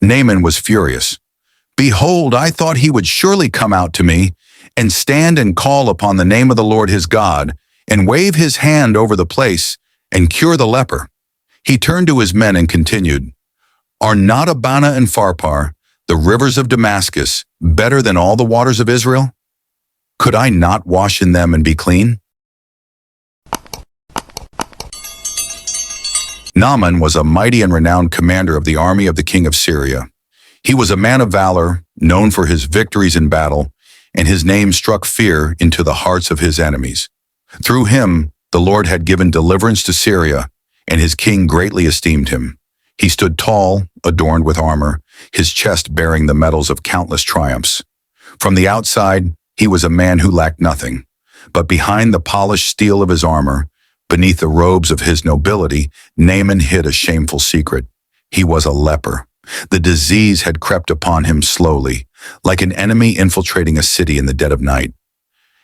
Naaman was furious. "Behold, I thought he would surely come out to me and stand and call upon the name of the Lord his God and wave his hand over the place and cure the leper." He turned to his men and continued, "Are not Abana and Pharpar, the rivers of Damascus, better than all the waters of Israel? Could I not wash in them and be clean?" Naaman was a mighty and renowned commander of the army of the king of Syria. He was a man of valor, known for his victories in battle, and his name struck fear into the hearts of his enemies. Through him, the Lord had given deliverance to Syria, and his king greatly esteemed him. He stood tall, adorned with armor, his chest bearing the medals of countless triumphs. From the outside, he was a man who lacked nothing, but behind the polished steel of his armor, beneath the robes of his nobility, Naaman hid a shameful secret. He was a leper. The disease had crept upon him slowly, like an enemy infiltrating a city in the dead of night.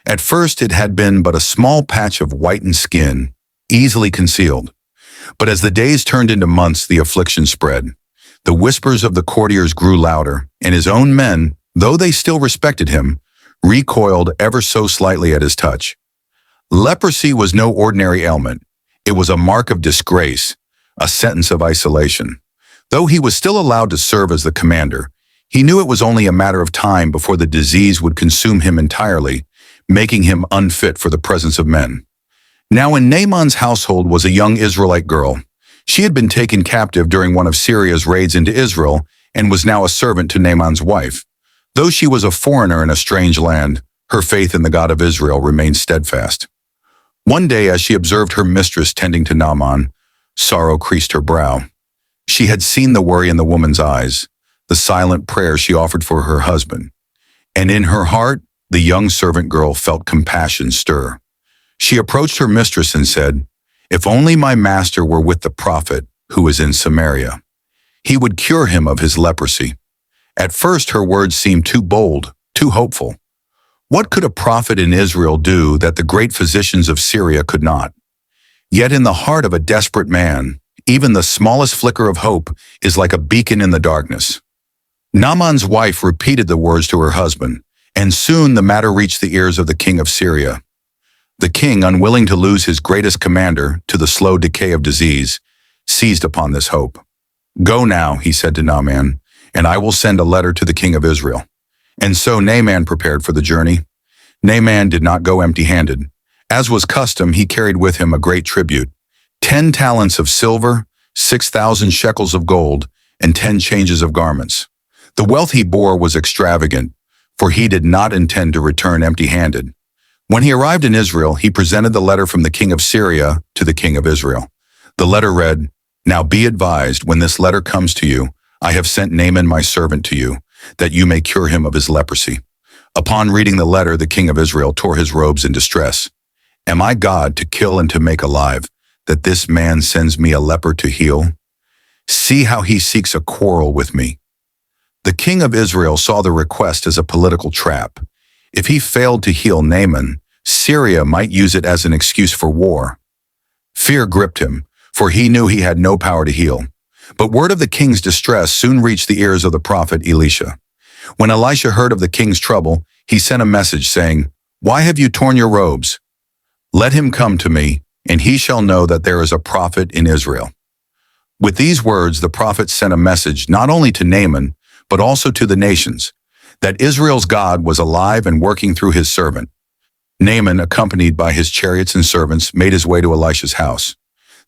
At first it had been but a small patch of whitened skin, easily concealed. But as the days turned into months, the affliction spread. The whispers of the courtiers grew louder, and his own men, though they still respected him, recoiled ever so slightly at his touch. Leprosy was no ordinary ailment. It was a mark of disgrace, a sentence of isolation. Though he was still allowed to serve as the commander, he knew it was only a matter of time before the disease would consume him entirely, making him unfit for the presence of men. Now in Naaman's household was a young Israelite girl. She had been taken captive during one of Syria's raids into Israel and was now a servant to Naaman's wife. Though she was a foreigner in a strange land, her faith in the God of Israel remained steadfast. One day, as she observed her mistress tending to Naaman, sorrow creased her brow. She had seen the worry in the woman's eyes, the silent prayer she offered for her husband, and in her heart, the young servant girl felt compassion stir. She approached her mistress and said, "If only my master were with the prophet who is in Samaria. He would cure him of his leprosy." At first her words seemed too bold, too hopeful. What could a prophet in Israel do that the great physicians of Syria could not? Yet in the heart of a desperate man, even the smallest flicker of hope is like a beacon in the darkness. Naaman's wife repeated the words to her husband, and soon the matter reached the ears of the king of Syria. The king, unwilling to lose his greatest commander to the slow decay of disease, seized upon this hope. "Go now," he said to Naaman, "and I will send a letter to the king of Israel." And so Naaman prepared for the journey. Naaman did not go empty-handed. As was custom, he carried with him a great tribute, 10 talents of silver, 6,000 shekels of gold, and 10 changes of garments. The wealth he bore was extravagant, for he did not intend to return empty-handed. When he arrived in Israel, he presented the letter from the king of Syria to the king of Israel. The letter read, "Now be advised, when this letter comes to you, I have sent Naaman my servant to you, that you may cure him of his leprosy." Upon reading the letter, the king of Israel tore his robes in distress. "Am I God to kill and to make alive, that this man sends me a leper to heal? See how he seeks a quarrel with me." The king of Israel saw the request as a political trap. If he failed to heal Naaman, Syria might use it as an excuse for war. Fear gripped him, for he knew he had no power to heal. But word of the king's distress soon reached the ears of the prophet Elisha. When Elisha heard of the king's trouble, he sent a message saying, "Why have you torn your robes? Let him come to me, and he shall know that there is a prophet in Israel." With these words, the prophet sent a message not only to Naaman, but also to the nations, that Israel's God was alive and working through his servant. Naaman, accompanied by his chariots and servants, made his way to Elisha's house.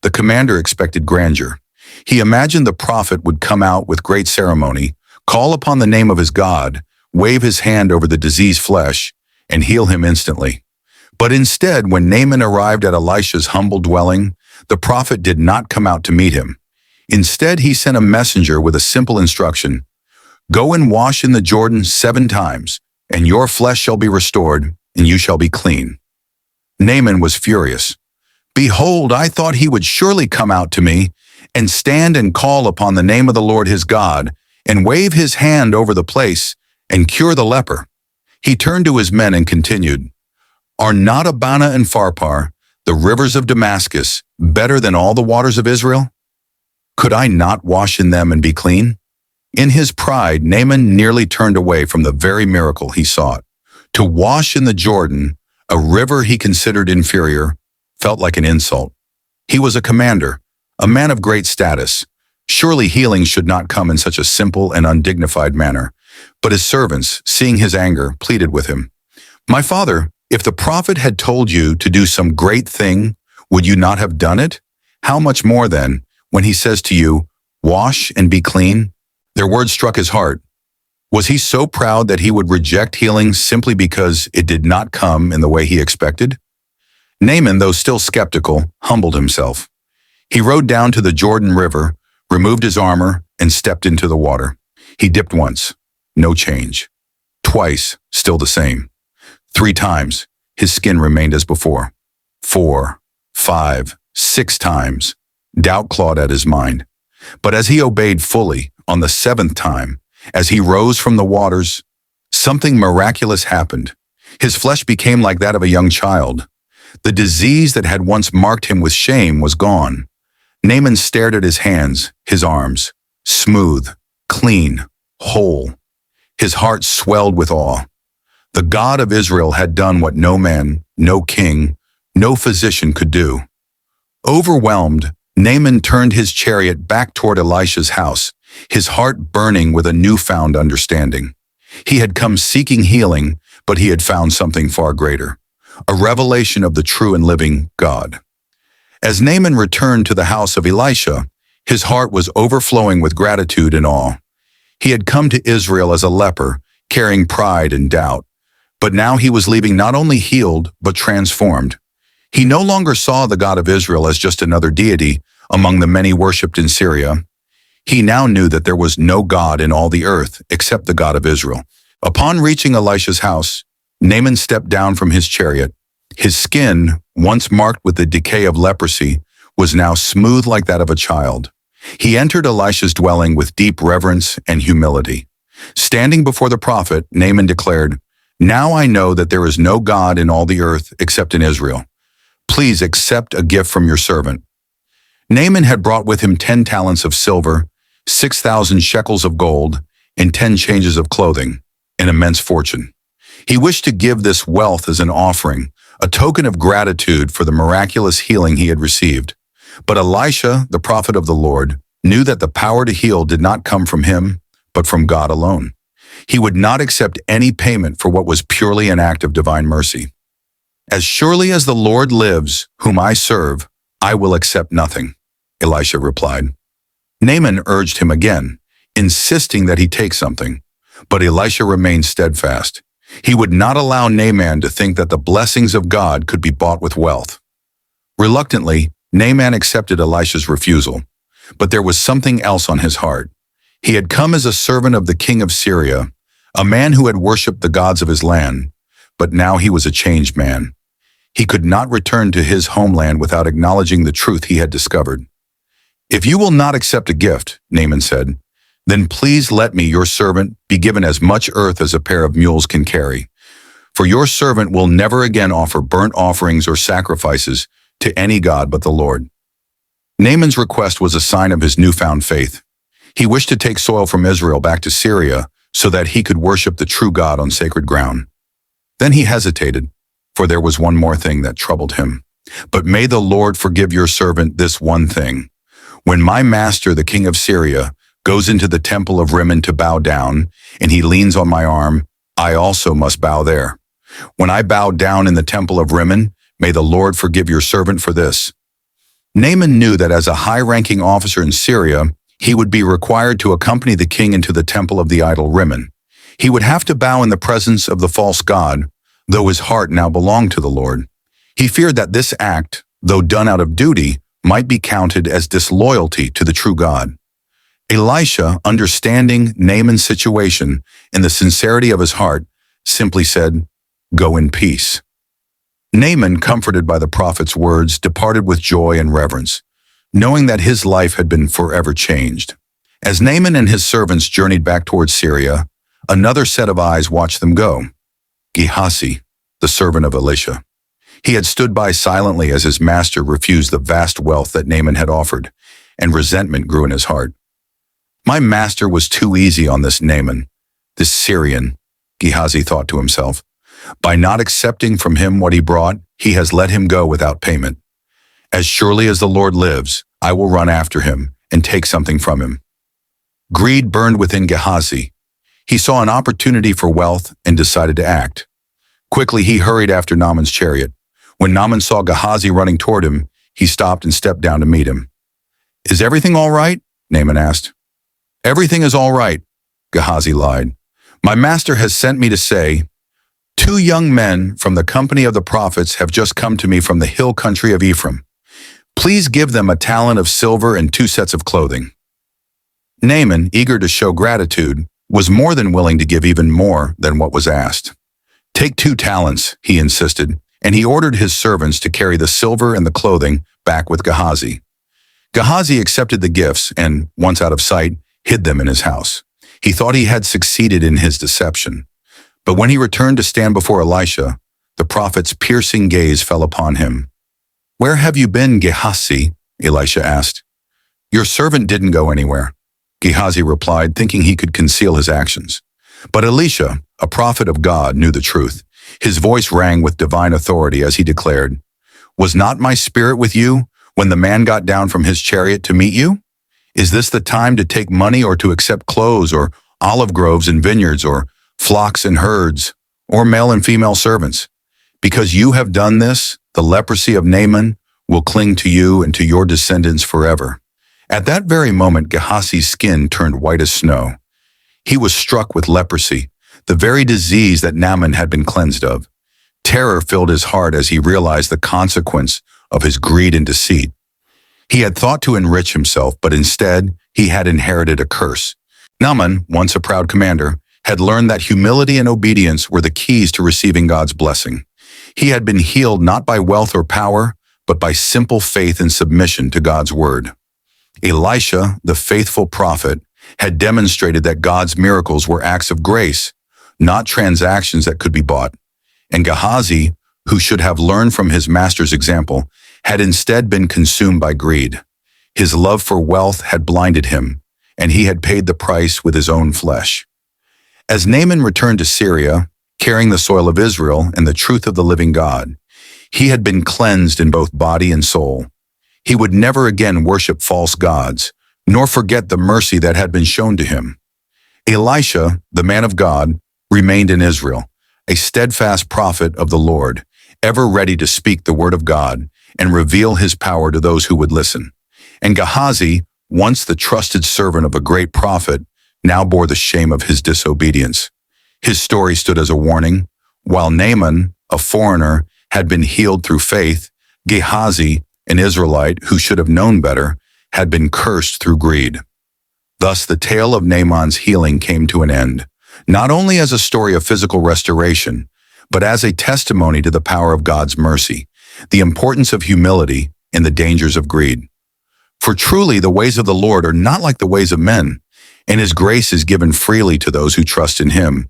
The commander expected grandeur. He imagined the prophet would come out with great ceremony, call upon the name of his God, wave his hand over the diseased flesh, and heal him instantly. But instead, when Naaman arrived at Elisha's humble dwelling, the prophet did not come out to meet him. Instead, he sent a messenger with a simple instruction: "Go and wash in the Jordan 7 times, and your flesh shall be restored, and you shall be clean." Naaman was furious. "Behold, I thought he would surely come out to me and stand and call upon the name of the Lord his God, and wave his hand over the place and cure the leper." He turned to his men and continued, "Are not Abana and Pharpar, the rivers of Damascus, better than all the waters of Israel? Could I not wash in them and be clean?" In his pride, Naaman nearly turned away from the very miracle he sought. To wash in the Jordan, a river he considered inferior, felt like an insult. He was a commander, a man of great status. Surely healing should not come in such a simple and undignified manner. But his servants, seeing his anger, pleaded with him. "My father, if the prophet had told you to do some great thing, would you not have done it? How much more then, when he says to you, 'Wash and be clean'?" Their words struck his heart. Was he so proud that he would reject healing simply because it did not come in the way he expected? Naaman, though still skeptical, humbled himself. He rode down to the Jordan River, removed his armor, and stepped into the water. He dipped once, no change. Twice, still the same. 3 times, his skin remained as before. 4, 5, 6 times, doubt clawed at his mind. But as he obeyed fully, on the 7th time, as he rose from the waters, something miraculous happened. His flesh became like that of a young child. The disease that had once marked him with shame was gone. Naaman stared at his hands, his arms, smooth, clean, whole. His heart swelled with awe. The God of Israel had done what no man, no king, no physician could do. Overwhelmed, Naaman turned his chariot back toward Elisha's house, his heart burning with a newfound understanding. He had come seeking healing, but he had found something far greater, a revelation of the true and living God. As Naaman returned to the house of Elisha, his heart was overflowing with gratitude and awe. He had come to Israel as a leper, carrying pride and doubt, but now he was leaving not only healed, but transformed. He no longer saw the God of Israel as just another deity among the many worshipped in Syria. He now knew that there was no God in all the earth except the God of Israel. Upon reaching Elisha's house, Naaman stepped down from his chariot. His skin, once marked with the decay of leprosy, was now smooth like that of a child. He entered Elisha's dwelling with deep reverence and humility. Standing before the prophet, Naaman declared, "Now I know that there is no God in all the earth except in Israel. Please accept a gift from your servant." Naaman had brought with him 10 talents of silver, 6,000 shekels of gold, and 10 changes of clothing, an immense fortune. He wished to give this wealth as an offering, a token of gratitude for the miraculous healing he had received. But Elisha, the prophet of the Lord, knew that the power to heal did not come from him, but from God alone. He would not accept any payment for what was purely an act of divine mercy. "As surely as the Lord lives, whom I serve, I will accept nothing," Elisha replied. Naaman urged him again, insisting that he take something, but Elisha remained steadfast. He would not allow Naaman to think that the blessings of God could be bought with wealth. Reluctantly, Naaman accepted Elisha's refusal, but there was something else on his heart. He had come as a servant of the king of Syria, a man who had worshipped the gods of his land, but now he was a changed man. He could not return to his homeland without acknowledging the truth he had discovered. "If you will not accept a gift," Naaman said, "then please let me, your servant, be given as much earth as a pair of mules can carry. For your servant will never again offer burnt offerings or sacrifices to any god but the Lord." Naaman's request was a sign of his newfound faith. He wished to take soil from Israel back to Syria so that he could worship the true God on sacred ground. Then he hesitated, for there was one more thing that troubled him. "But may the Lord forgive your servant this one thing. When my master, the king of Syria, goes into the temple of Rimmon to bow down, and he leans on my arm, I also must bow there. When I bow down in the temple of Rimmon, may the Lord forgive your servant for this." Naaman knew that as a high-ranking officer in Syria, he would be required to accompany the king into the temple of the idol Rimmon. He would have to bow in the presence of the false god, though his heart now belonged to the Lord. He feared that this act, though done out of duty, might be counted as disloyalty to the true God. Elisha, understanding Naaman's situation and the sincerity of his heart, simply said, "Go in peace." Naaman, comforted by the prophet's words, departed with joy and reverence, knowing that his life had been forever changed. As Naaman and his servants journeyed back towards Syria, another set of eyes watched them go. Gehazi, the servant of Elisha. He had stood by silently as his master refused the vast wealth that Naaman had offered, and resentment grew in his heart. My master was too easy on this Naaman, this Syrian, Gehazi thought to himself. By not accepting from him what he brought, he has let him go without payment. As surely as the Lord lives, I will run after him and take something from him. Greed burned within Gehazi. He saw an opportunity for wealth and decided to act. Quickly, he hurried after Naaman's chariot. When Naaman saw Gehazi running toward him, he stopped and stepped down to meet him. "Is everything all right?" Naaman asked. "Everything is all right," Gehazi lied. "My master has sent me to say, 2 young men from the company of the prophets have just come to me from the hill country of Ephraim. Please give them a talent of silver and 2 sets of clothing." Naaman, eager to show gratitude, was more than willing to give even more than what was asked. "Take 2 talents, he insisted, and he ordered his servants to carry the silver and the clothing back with Gehazi. Gehazi accepted the gifts and, once out of sight, hid them in his house. He thought he had succeeded in his deception. But when he returned to stand before Elisha, the prophet's piercing gaze fell upon him. "Where have you been, Gehazi?" Elisha asked. "Your servant didn't go anywhere," Gehazi replied, thinking he could conceal his actions. But Elisha, a prophet of God, knew the truth. His voice rang with divine authority as he declared, "Was not my spirit with you when the man got down from his chariot to meet you? Is this the time to take money or to accept clothes or olive groves and vineyards or flocks and herds or male and female servants? Because you have done this, the leprosy of Naaman will cling to you and to your descendants forever." At that very moment, Gehazi's skin turned white as snow. He was struck with leprosy, the very disease that Naaman had been cleansed of. Terror filled his heart as he realized the consequence of his greed and deceit. He had thought to enrich himself, but instead, he had inherited a curse. Naaman, once a proud commander, had learned that humility and obedience were the keys to receiving God's blessing. He had been healed not by wealth or power, but by simple faith and submission to God's word. Elisha, the faithful prophet, had demonstrated that God's miracles were acts of grace, not transactions that could be bought. And Gehazi, who should have learned from his master's example, had instead been consumed by greed. His love for wealth had blinded him, and he had paid the price with his own flesh. As Naaman returned to Syria, carrying the soil of Israel and the truth of the living God, he had been cleansed in both body and soul. He would never again worship false gods, nor forget the mercy that had been shown to him. Elisha, the man of God, remained in Israel, a steadfast prophet of the Lord, ever ready to speak the word of God and reveal his power to those who would listen. And Gehazi, once the trusted servant of a great prophet, now bore the shame of his disobedience. His story stood as a warning. While Naaman, a foreigner, had been healed through faith, Gehazi, an Israelite who should have known better, had been cursed through greed. Thus the tale of Naaman's healing came to an end, not only as a story of physical restoration, but as a testimony to the power of God's mercy, the importance of humility, and the dangers of greed. For truly the ways of the Lord are not like the ways of men, and his grace is given freely to those who trust in him.